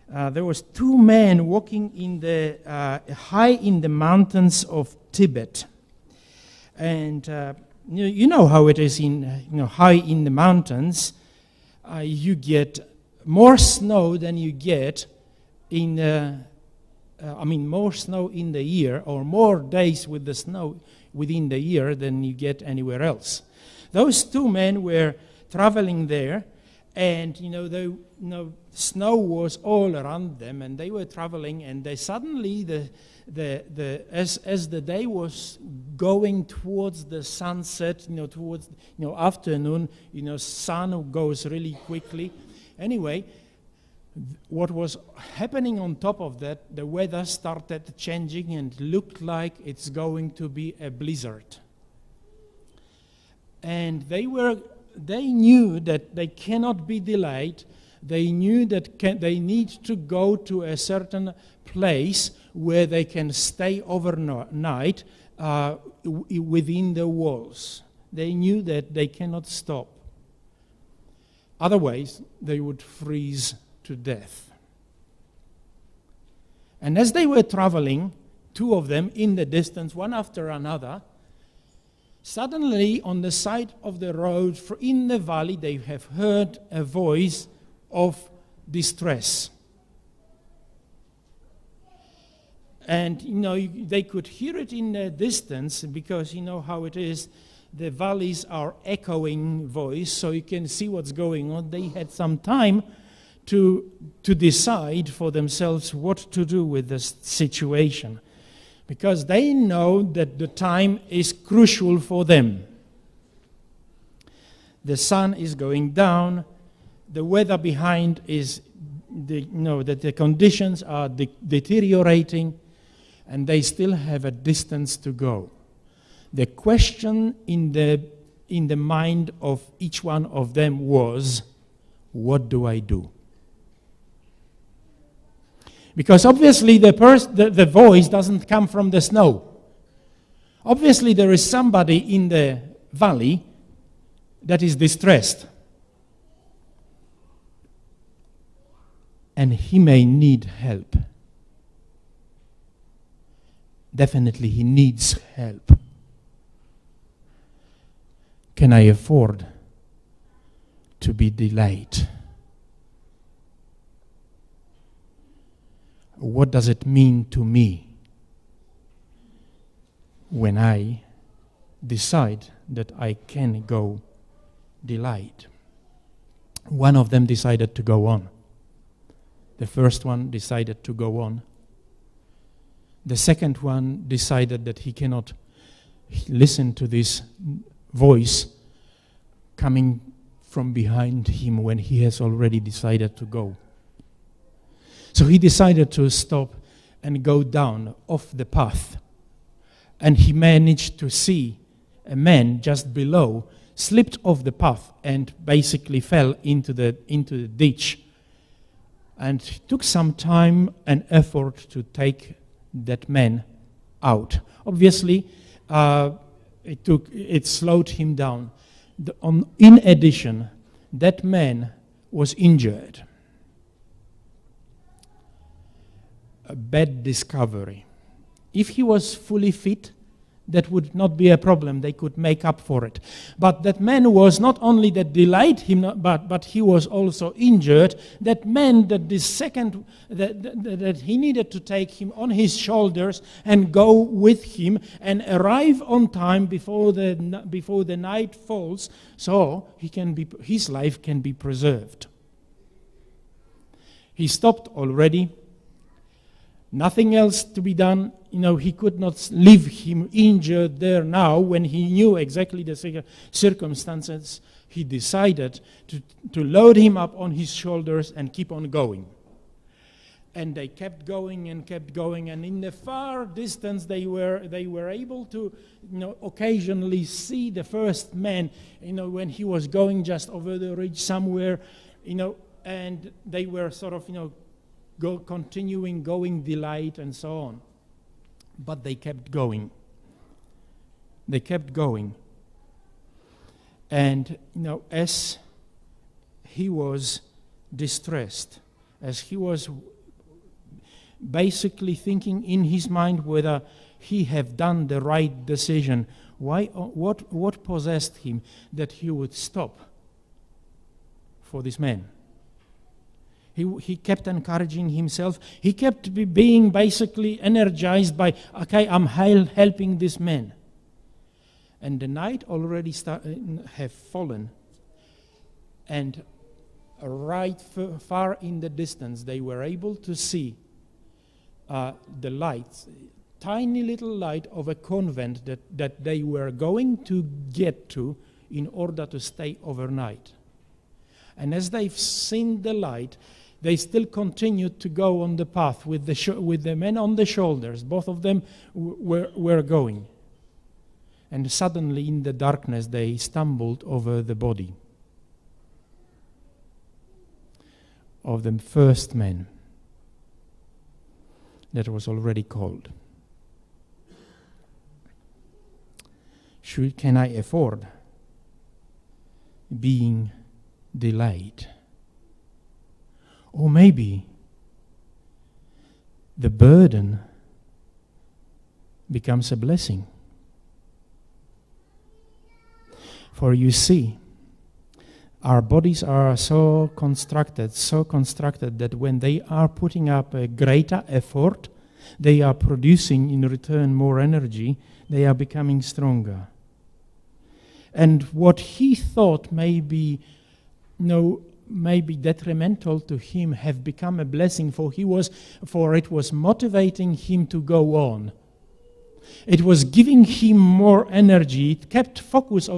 there was two men walking in the high in the mountains of Tibet. And you know how it is in high in the mountains. You get more snow than you get in more snow in the year, or more days with the snow within the year than you get anywhere else. Those two men were traveling there, and snow was all around them, and they were traveling, and they suddenly as the day was going towards the sunset, towards afternoon, sun goes really quickly. Anyway, what was happening on top of that, the weather started changing and looked like it's going to be a blizzard. And they knew that they cannot be delayed. They knew that they need to go to a certain place where they can stay overnight within the walls. They knew that they cannot stop. Otherwise, they would freeze to death. And as they were traveling, two of them in the distance, one after another, suddenly on the side of the road in the valley, they have heard a voice of distress. And they could hear it in the distance, because you know how it is. The valleys are echoing voice, so you can see what's going on. They had some time to decide for themselves what to do with this situation, because they know that the time is crucial for them. The sun is going down. The weather behind is, that the conditions are deteriorating, and they still have a distance to go. The question in the mind of each one of them was, what do I do? Because obviously the voice doesn't come from the snow. Obviously there is somebody in the valley that is distressed. And he may need help. Definitely he needs help. Can I afford to be delayed? What does it mean to me when I decide that I can go delayed? One of them decided to go on. The first one decided to go on. The second one decided that he cannot listen to this voice coming from behind him when he has already decided to go. So he decided to stop and go down off the path. And he managed to see a man just below, slipped off the path and basically fell into the ditch. And it took some time and effort to take that man out. Obviously, it slowed him down. In addition, that man was injured. A bad discovery. If he was fully fit, that would not be a problem. They could make up for it. But that man was not only that delayed him, but he was also injured. That meant that that he needed to take him on his shoulders and go with him and arrive on time before the night falls, so his life can be preserved. He stopped already. Nothing else to be done. He could not leave him injured there now when he knew exactly the circumstances. He decided to load him up on his shoulders and keep on going. And they kept going, and in the far distance they were able to occasionally see the first man, when he was going just over the ridge somewhere, and they were sort of continuing going delayed and so on. But they kept going. They kept going. And as he was distressed, as he was basically thinking in his mind whether he have done the right decision. What possessed him that he would stop for this man? He kept encouraging himself. He kept being basically energized by, okay, I'm helping this man. And the night already have fallen. And right far in the distance, they were able to see the lights, tiny little light of a convent that they were going to get to in order to stay overnight. And as they've seen the light, they still continued to go on the path with the men on the shoulders. Both of them were going. And suddenly in the darkness they stumbled over the body of the first man that was already cold. Can I afford being delayed? Or maybe the burden becomes a blessing. For you see, our bodies are so constructed that when they are putting up a greater effort, they are producing in return more energy, they are becoming stronger. And what he thought may be detrimental to him have become a blessing, for it was motivating him to go on. It was giving him more energy. It kept focus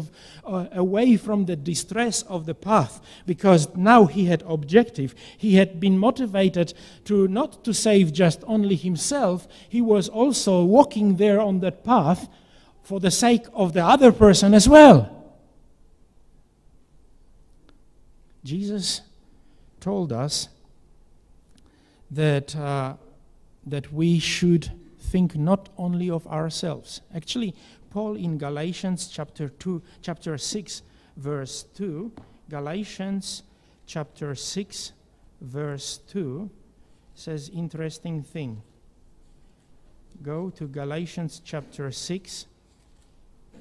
away from the distress of the path, because now he had objective. He had been motivated not to save just only himself. He was also walking there on that path for the sake of the other person as well. Jesus told us that we should think not only of ourselves. Actually, Paul in Galatians chapter 6, verse 2, Galatians chapter 6, verse 2 says interesting thing. Go to Galatians chapter 6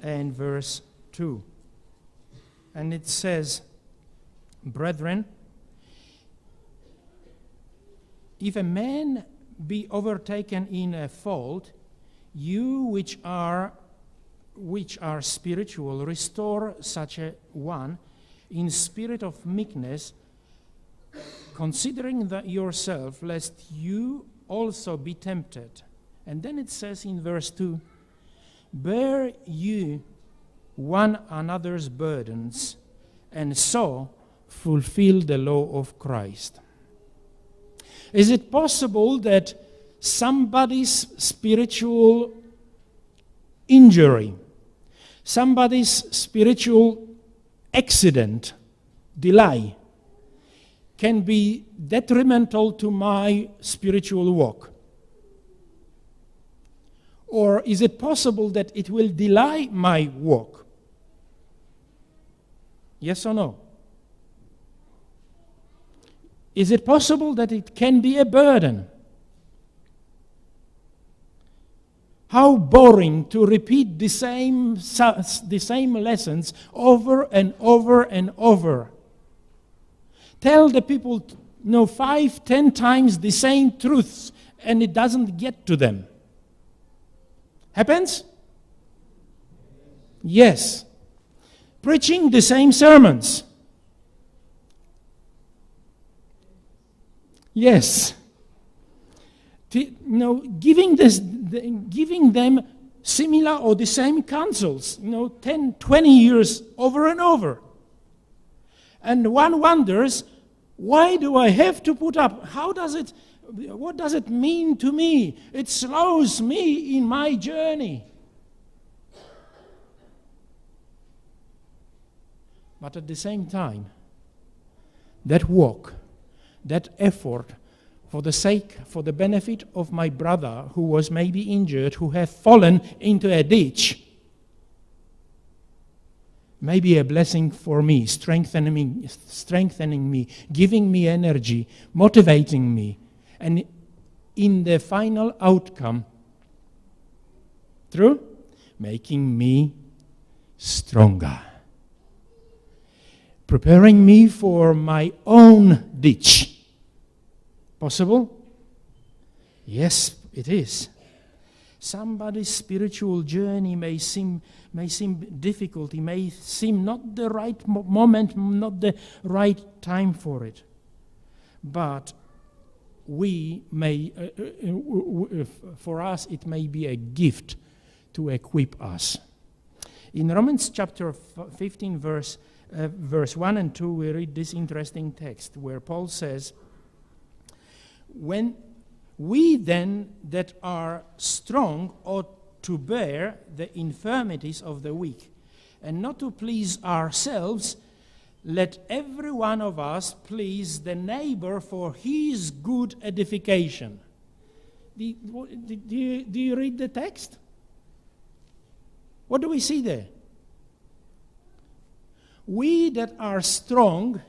and verse 2. And it says, "Brethren, if a man be overtaken in a fault, you which are spiritual, restore such a one in spirit of meekness, considering that yourself, lest you also be tempted." And then it says in verse 2, "Bear you one another's burdens, and so fulfill the law of Christ." Is it possible that somebody's spiritual injury, somebody's spiritual accident, delay, can be detrimental to my spiritual walk? Or is it possible that it will delay my walk? Yes or no? Is it possible that it can be a burden? How boring to repeat the same lessons over and over and over. Tell the people 5, 10 times the same truths, and it doesn't get to them. Happens? Yes. Preaching the same sermons. Yes. Giving them similar or the same counsels, 10, 20 years over and over. And one wonders, why do I have to put up? What does it mean to me? It slows me in my journey. But at the same time, that walk, that effort, for the benefit of my brother who was maybe injured, who have fallen into a ditch, may be a blessing for me, strengthening me, giving me energy, motivating me, and in the final outcome, true, making me stronger, preparing me for my own ditch. Possible? Yes, it is. Somebody's spiritual journey may seem difficult. It may seem not the right moment, not the right time for it. But for us, it may be a gift to equip us. In Romans chapter 15, verse 1 and 2, we read this interesting text where Paul says, "When we then that are strong ought to bear the infirmities of the weak, and not to please ourselves, let every one of us please the neighbor for his good edification." Do you read the text? What do we see there? We that are strong,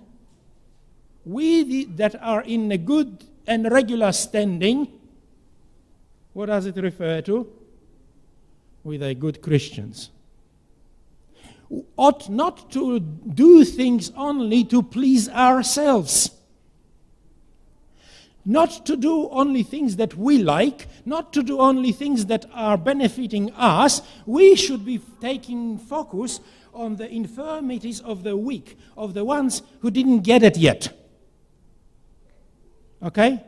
that are in a good and regular standing, what does it refer to? With a good Christians. Ought not to do things only to please ourselves. Not to do only things that we like, not to do only things that are benefiting us. We should be taking focus on the infirmities of the weak, of the ones who didn't get it yet. Okay?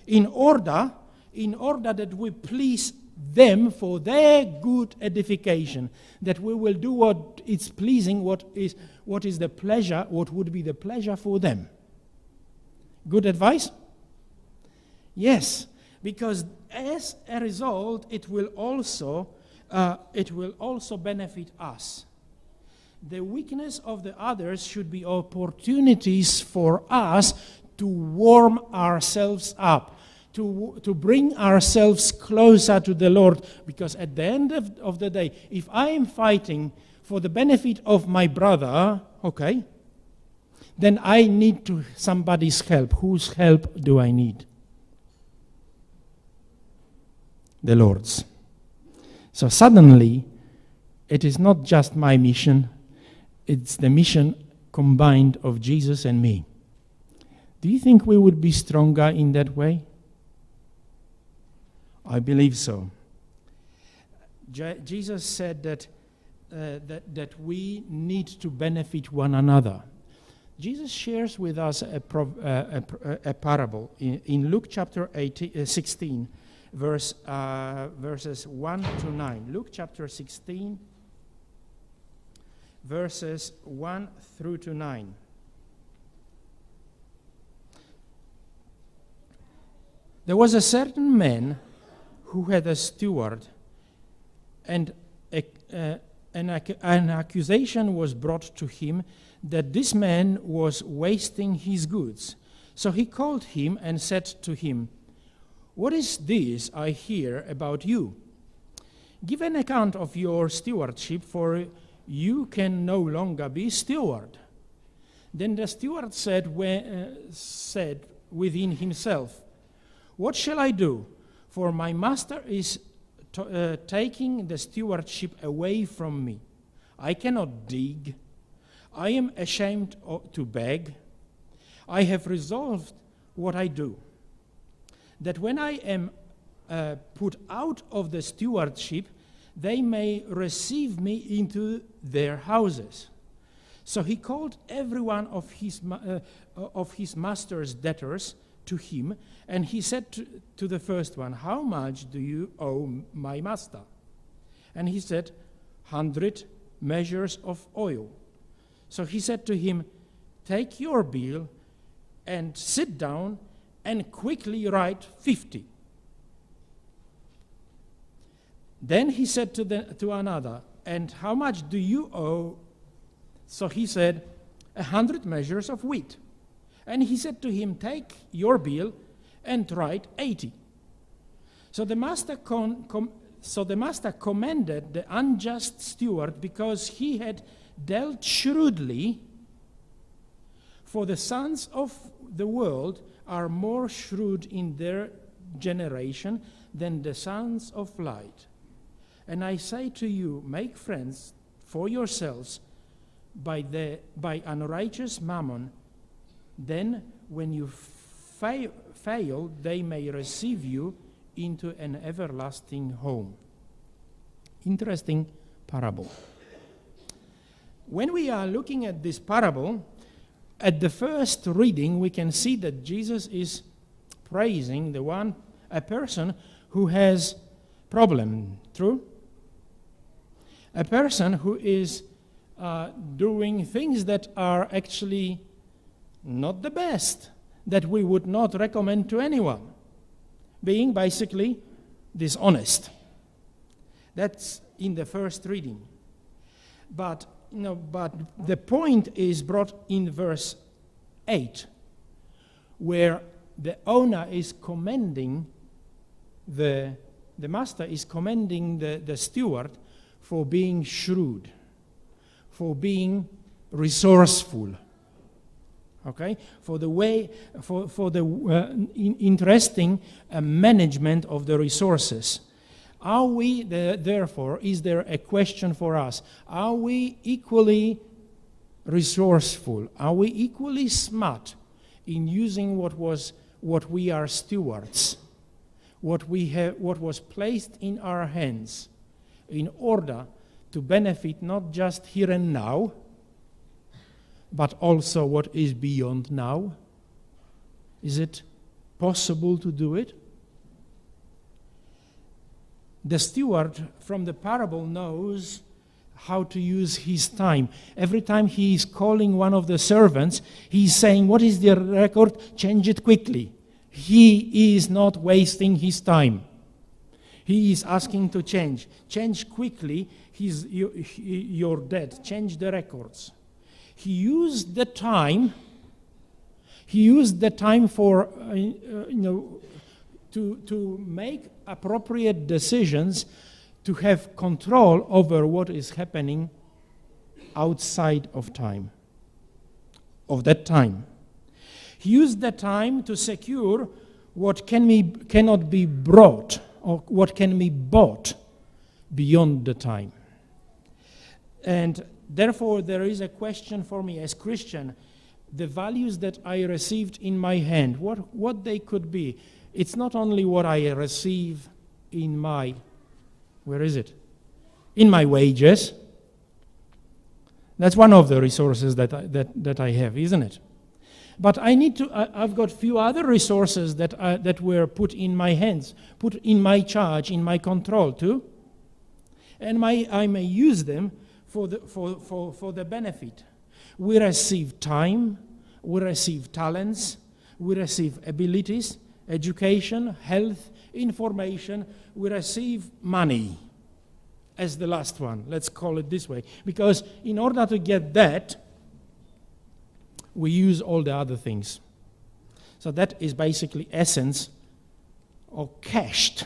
In order that we please them for their good edification, that we will do what is pleasing, what is the pleasure, what would be the pleasure for them. Good advice? Yes, because as a result, it will also benefit us. The weakness of the others should be opportunities for us to warm ourselves up, to bring ourselves closer to the Lord. Because at the end of the day, if I am fighting for the benefit of my brother, okay, then I need somebody's help. Whose help do I need? The Lord's. So suddenly, it is not just my mission, it's the mission combined of Jesus and me. Do you think we would be stronger in that way? I believe so. Jesus said that we need to benefit one another. Jesus shares with us a parable in Luke chapter 16, verses 1 to 9. Luke chapter 16, verses 1 through to 9. There was a certain man who had a steward, and an accusation was brought to him that this man was wasting his goods. So he called him and said to him, "What is this I hear about you? Give an account of your stewardship, for you can no longer be steward." Then the steward said within himself, "What shall I do? For my master is taking the stewardship away from me. I cannot dig. I am ashamed to beg. I have resolved what I do, that when I am put out of the stewardship, they may receive me into their houses." So he called every one of his master's debtors to him, and he said to the first one, "How much do you owe my master?" And he said, 100 measures of oil. So he said to him, "Take your bill and sit down and quickly write 50. Then he said to another, "And how much do you owe?" So he said, 100 measures of wheat. And he said to him, "Take your bill and write 80. So the master commended the unjust steward because he had dealt shrewdly, for the sons of the world are more shrewd in their generation than the sons of light. And I say to you, make friends for yourselves by unrighteous mammon, then when you fail, they may receive you into an everlasting home. Interesting parable. When we are looking at this parable, at the first reading, we can see that Jesus is praising a person who has problem. True? A person who is doing things that are actually not the best, that we would not recommend to anyone, being basically dishonest. That's in the first reading. But the point is brought in verse 8, where the owner is commending, the master is commending the steward for being shrewd, for being resourceful, okay, for the interesting management of the resources. Are we, therefore, is there a question for us? Are we equally resourceful? Are we equally smart in using what we are stewards, what was placed in our hands, in order to benefit not just here and now, but also what is beyond now? Is it possible to do it? The steward from the parable knows how to use his time. Every time he is calling one of the servants, he is saying, what is the record? Change it quickly. He is not wasting his time. He is asking to change. Change quickly your debt. Change the records. He used the time for, to make appropriate decisions, to have control over what is happening outside of time, of that time. He used that time to secure what cannot be brought or what can be bought beyond the time. And therefore, there is a question for me as Christian, the values that I received in my hand, what they could be. It's not only what I receive in my, in my wages. That's one of the resources that I have, isn't it? But I've got few other resources that were put in my hands, put in my charge, in my control too. And I may use them for the benefit. We receive time, we receive talents, we receive abilities, education, health, information, we receive money as the last one, let's call it this way. Because in order to get that, we use all the other things. So that is basically essence or cached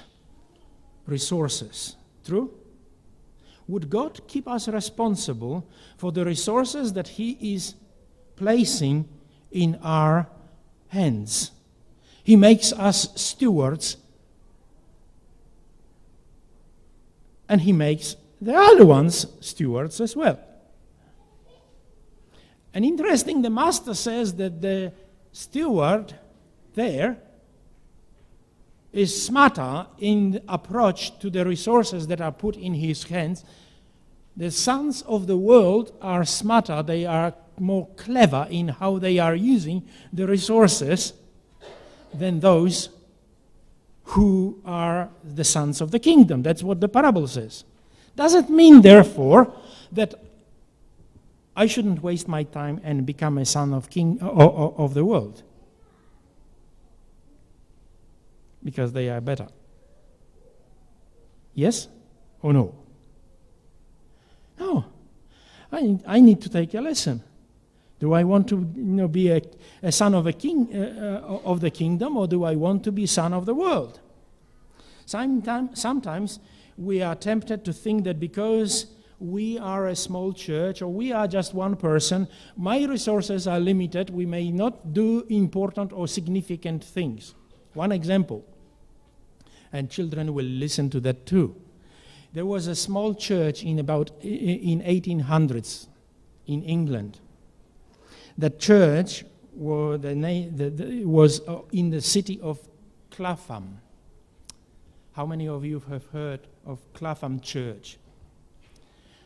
resources. True? Would God keep us responsible for the resources that He is placing in our hands? He makes us stewards, and He makes the other ones stewards as well. And interesting, the master says that the steward there is smarter in approach to the resources that are put in his hands. The sons of the world are smarter, they are more clever in how they are using the resources than those who are the sons of the kingdom. That's what the parable says. Does it mean, therefore, that I shouldn't waste my time and become a son of king of the world? Because they are better. Yes or no? No. I need to take a lesson. Do I want to be a son of a king of the kingdom, or do I want to be son of the world? Sometimes we are tempted to think that because we are a small church, or we are just one person, my resources are limited, we may not do important or significant things. One example, and children will listen to that too. There was a small church in 1800s in England. That church was in the city of Clapham. How many of you have heard of Clapham Church?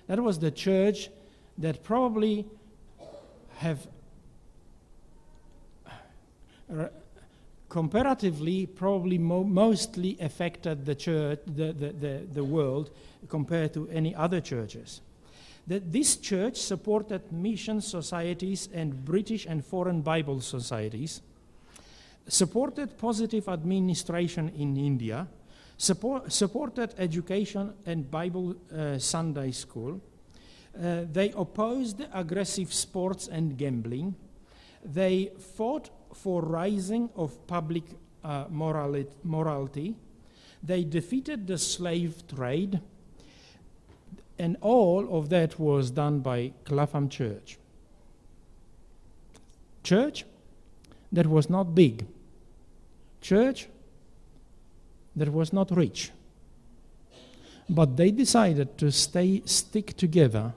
That was the church that probably have comparatively probably mostly affected the church, the world, compared to any other churches. This church supported mission societies and British and foreign Bible societies, supported positive administration in India, supported education and Bible Sunday school. They opposed aggressive sports and gambling. They fought for rising of public morality. They defeated the slave trade. And all of that was done by Clapham Church. Church that was not big. Church that was not rich. But they decided to stick together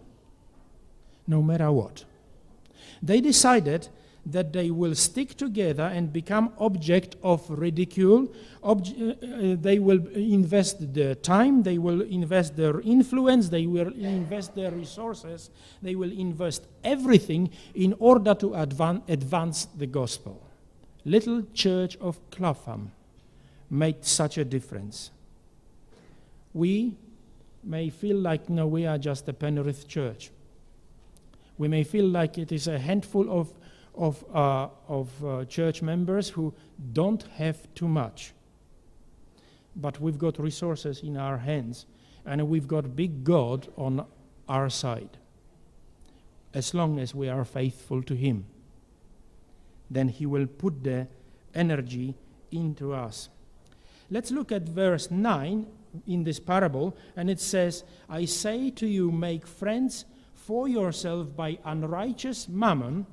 no matter what. They decided that they will stick together and become object of ridicule. They will invest their time, they will invest their influence, they will invest their resources, they will invest everything in order to advance the gospel. Little church of Clapham made such a difference. We may feel like, no, we are just a Penrith church. We may feel like it is a handful of church members who don't have too much. But we've got resources in our hands, and we've got big God on our side. As long as we are faithful to Him, then He will put the energy into us. Let's look at verse 9 in this parable, and it says, I say to you, make friends for yourself by unrighteous mammon,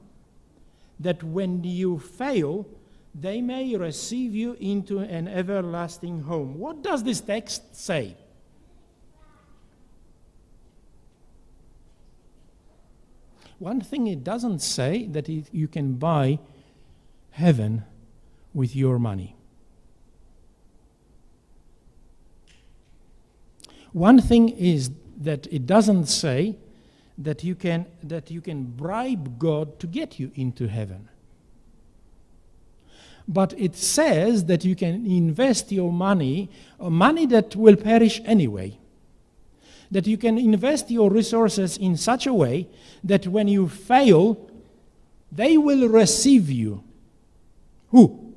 that when you fail, they may receive you into an everlasting home. What does this text say? One thing it doesn't say that you can buy heaven with your money. One thing is that it doesn't say that you can bribe God to get you into heaven. But it says that you can invest your money that will perish anyway. That you can invest your resources in such a way that when you fail, they will receive you. Who?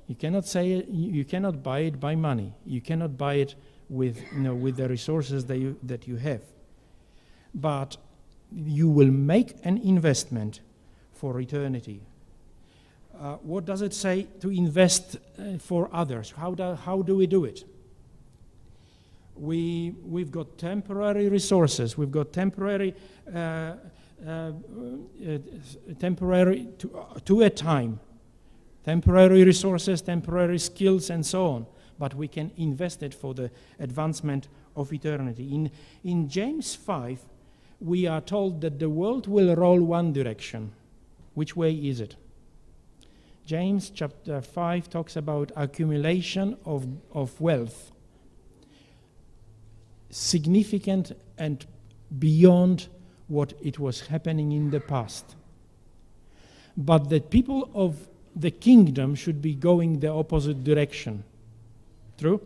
You cannot buy it by money. You cannot buy it with the resources that you have. But you will make an investment for eternity. What does it say to invest for others? How do we do it? We've got temporary resources. We've got temporary to a time. Temporary resources, temporary skills, and so on. But we can invest it for the advancement of eternity. In James 5, we are told that the world will roll one direction. Which way is it? James chapter 5 talks about accumulation of wealth. Significant and beyond what it was happening in the past. But the people of the kingdom should be going the opposite direction. True?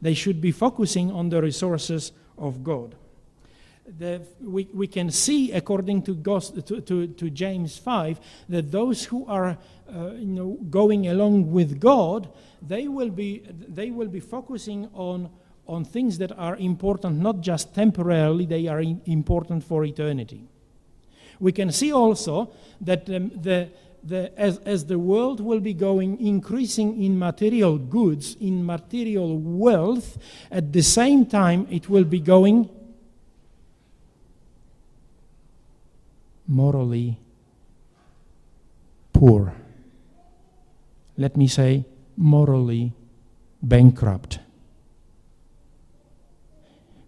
They should be focusing on the resources of God. We can see, according to James 5, that those who are going along with God, they will be focusing on things that are important, not just temporarily, they are important for eternity. We can see also that as the world will be increasing in material goods, in material wealth, at the same time it will be going morally poor. Let me say, morally bankrupt.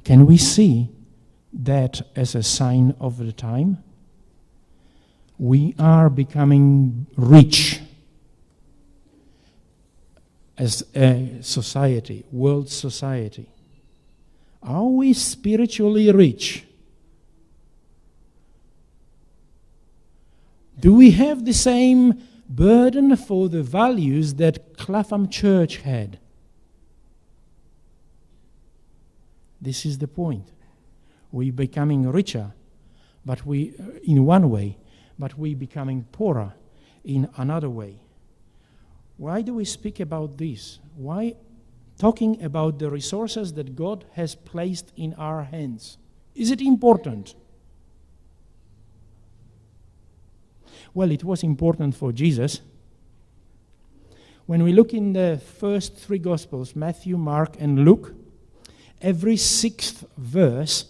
Can we see that as a sign of the time? We are becoming rich as a society, world society. Are we spiritually rich? Do we have the same burden for the values that Clapham Church had? This is the point. We're becoming richer, but in one way, but we're becoming poorer in another way. Why do we speak about this? Why talking about the resources that God has placed in our hands? Is it important? Well, it was important for Jesus. When we look in the first three Gospels, Matthew, Mark, and Luke, every sixth verse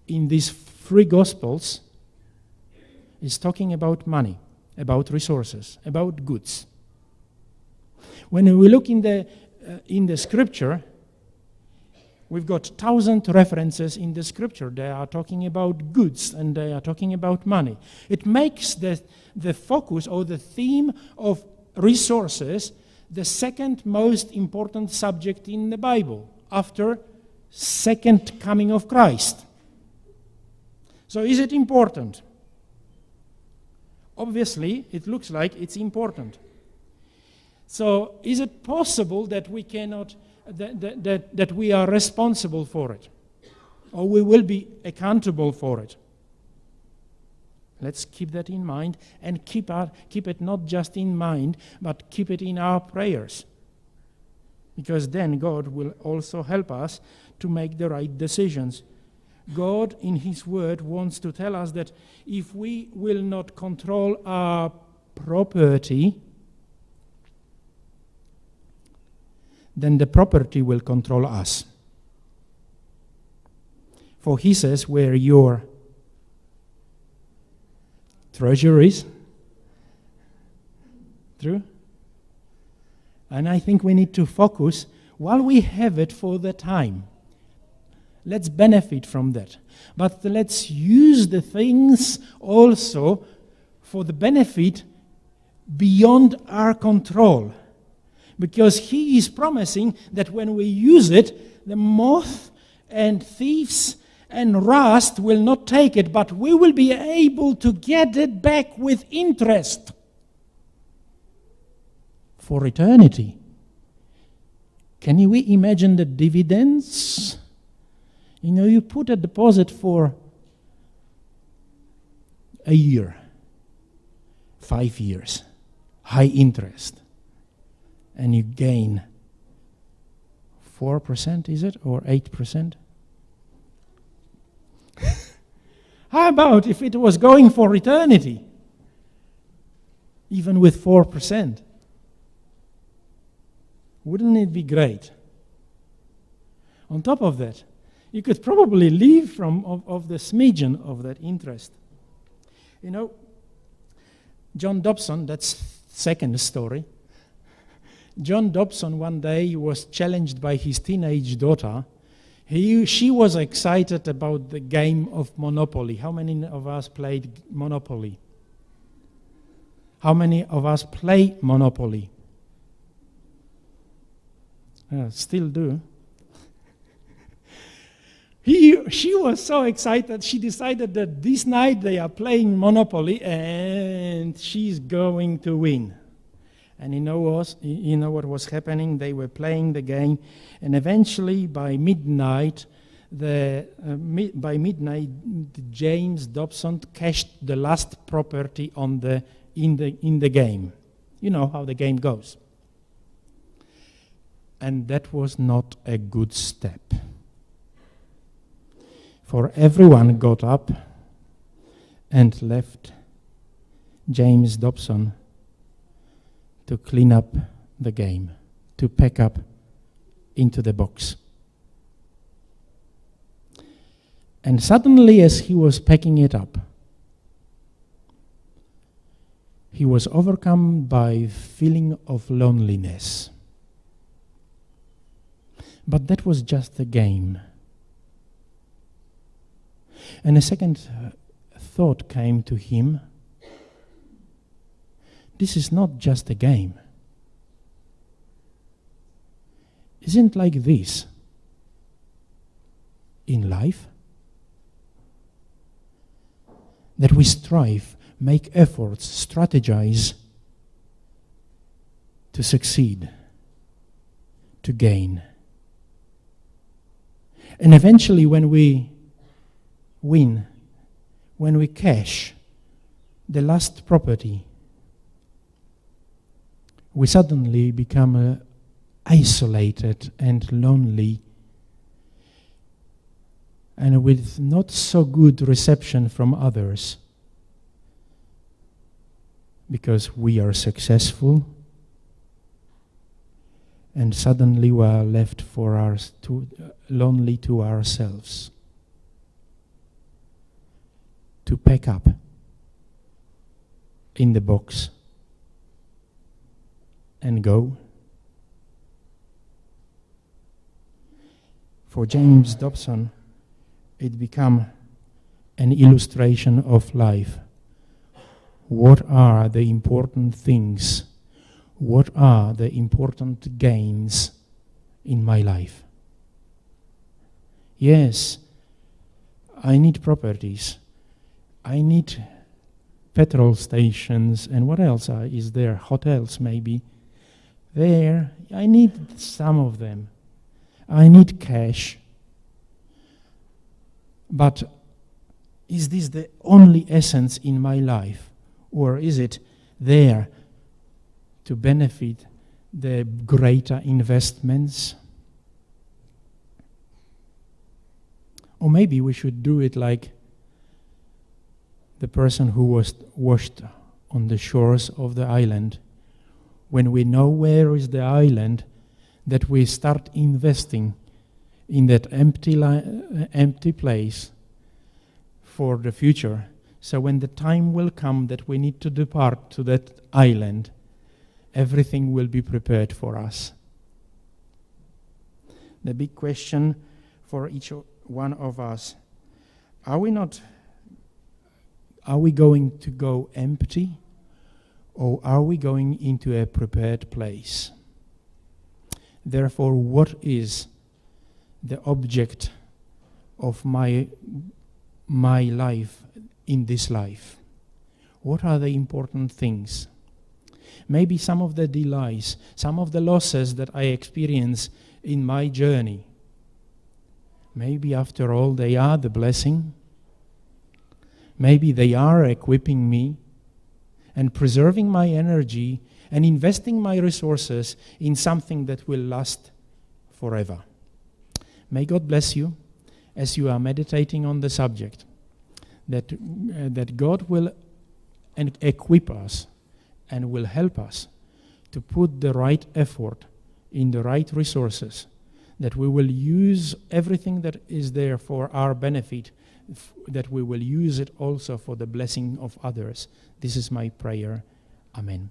in these three Gospels is talking about money, about resources, about goods. When we look in the Scripture, we've got 1,000 references in the Scripture. They are talking about goods and they are talking about money. It makes the focus or the theme of resources the second most important subject in the Bible after second coming of Christ. So is it important? Obviously, it looks like it's important. So is it possible that we cannot, that we are responsible for it? Or we will be accountable for it? Let's keep that in mind and keep it not just in mind, but keep it in our prayers. Because then God will also help us to make the right decisions. God, in His Word, wants to tell us that if we will not control our property, then the property will control us. For He says, where your treasure is. True? And I think we need to focus while we have it for the time. Let's benefit from that. But let's use the things also for the benefit beyond our control. Because He is promising that when we use it, the moth and thieves and rust will not take it, but we will be able to get it back with interest for eternity. Can we imagine the dividends? You know, you put a deposit for a year, 5 years, high interest, and you gain 4%, is it, or 8%? How about if it was going for eternity, even with 4%? Wouldn't it be great? On top of that, you could probably live from of the smidgen of that interest. You know, John Dobson, that's second story. John Dobson one day was challenged by his teenage daughter. She was excited about the game of Monopoly. How many of us played Monopoly? How many of us play Monopoly? Still do. She was so excited, she decided that this night they are playing Monopoly and she's going to win. And you know what was happening? They were playing the game, and eventually by midnight, James Dobson cashed the last property in the game. You know how the game goes. And that was not a good step. For everyone got up and left James Dobson to clean up the game, to pack up into the box. And suddenly, as he was packing it up, he was overcome by a feeling of loneliness. But that was just a game. And a second thought came to him. This is not just a game. Isn't it like this in life? That we strive, make efforts, strategize to succeed, to gain. And eventually when we win, when we cash the last property, we suddenly become isolated and lonely and with not so good reception from others because we are successful and suddenly we are left lonely to ourselves. To pack up in the box and go. For James Dobson, it became an illustration of life. What are the important things? What are the important gains in my life? Yes, I need properties. I need petrol stations, and what else is there? Hotels, maybe. There, I need some of them. I need cash. But is this the only essence in my life? Or is it there to benefit the greater investments? Or maybe we should do it like the person who was washed on the shores of the island. When we know where is the island, that we start investing in that empty place for the future. So when the time will come that we need to depart to that island, everything will be prepared for us. The big question for each one of us, are we going to go empty, or are we going into a prepared place? Therefore, what is the object of my life in this life? What are the important things? Maybe some of the delays, some of the losses that I experience in my journey, maybe after all they are the blessing. Maybe they are equipping me and preserving my energy and investing my resources in something that will last forever. May God bless you as you are meditating on the subject, that God will equip us and will help us to put the right effort in the right resources, that we will use everything that is there for our benefit, that we will use it also for the blessing of others. This is my prayer. Amen.